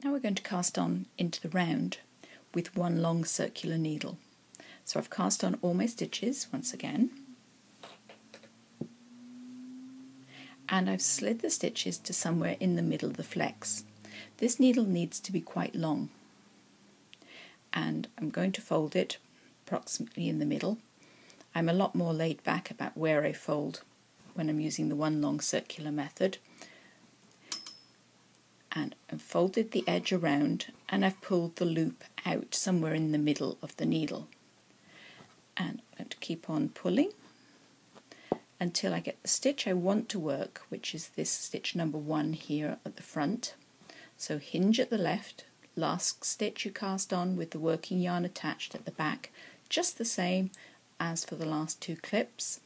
Now we're going to cast on into the round with one long circular needle. So I've cast on all my stitches once again, and I've slid the stitches to somewhere in the middle of the flex. This needle needs to be quite long, and I'm going to fold it approximately in the middle. I'm a lot more laid back about where I fold when I'm using the one long circular method. And I've folded the edge around, and I've pulled the loop out somewhere in the middle of the needle. And I'm going to keep on pulling until I get the stitch I want to work, which is this stitch number 1 here at the front. So hinge at the left, last stitch you cast on with the working yarn attached at the back, just the same as for the last 2 clips.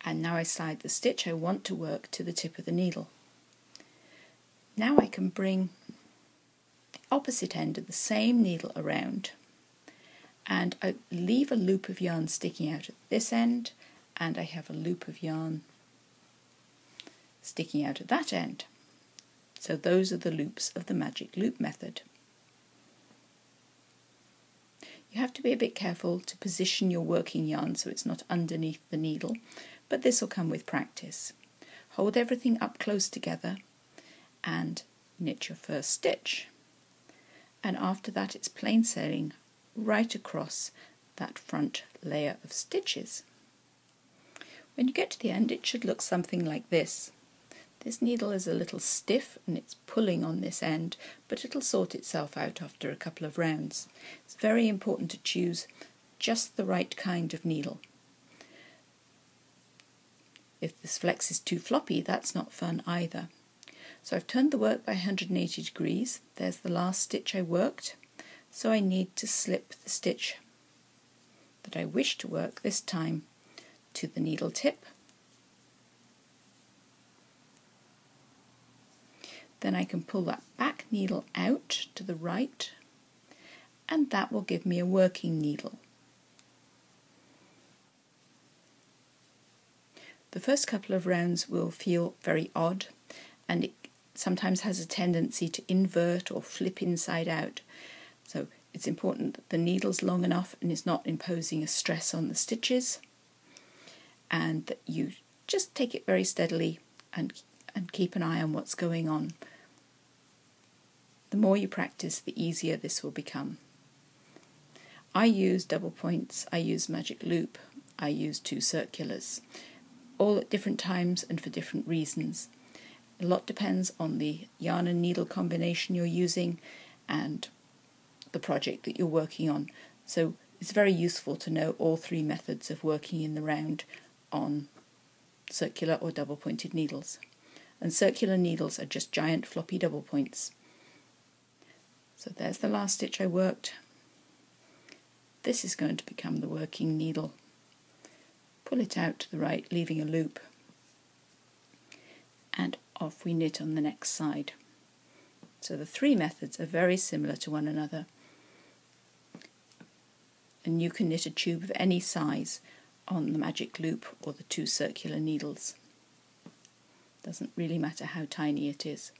And now I slide the stitch I want to work to the tip of the needle. Now I can bring the opposite end of the same needle around, and I leave a loop of yarn sticking out at this end, and I have a loop of yarn sticking out at that end. So those are the loops of the magic loop method. You have to be a bit careful to position your working yarn so it's not underneath the needle, but this will come with practice. Hold everything up close together and knit your first stitch. And after that it's plain sailing right across that front layer of stitches. When you get to the end, it should look something like this. This needle is a little stiff and it's pulling on this end, but it'll sort itself out after a couple of rounds. It's very important to choose just the right kind of needle. If this flex is too floppy, that's not fun either. So I've turned the work by 180 degrees. There's the last stitch I worked. So I need to slip the stitch that I wish to work this time to the needle tip. Then I can pull that back needle out to the right, and that will give me a working needle. The first couple of rounds will feel very odd, and it sometimes has a tendency to invert or flip inside out. So it's important that the needle's long enough and is not imposing a stress on the stitches, and that you just take it very steadily and keep an eye on what's going on. The more you practice, the easier this will become. I use double points, I use magic loop, I use 2 circulars, all at different times and for different reasons. A lot depends on the yarn and needle combination you're using and the project that you're working on. So it's very useful to know all 3 methods of working in the round on circular or double pointed needles. And circular needles are just giant floppy double points. So there's the last stitch I worked. This is going to become the working needle. Pull it out to the right, leaving a loop, and off we knit on the next side. So the 3 methods are very similar to one another, and you can knit a tube of any size on the magic loop or the 2 circular needles. Doesn't really matter how tiny it is.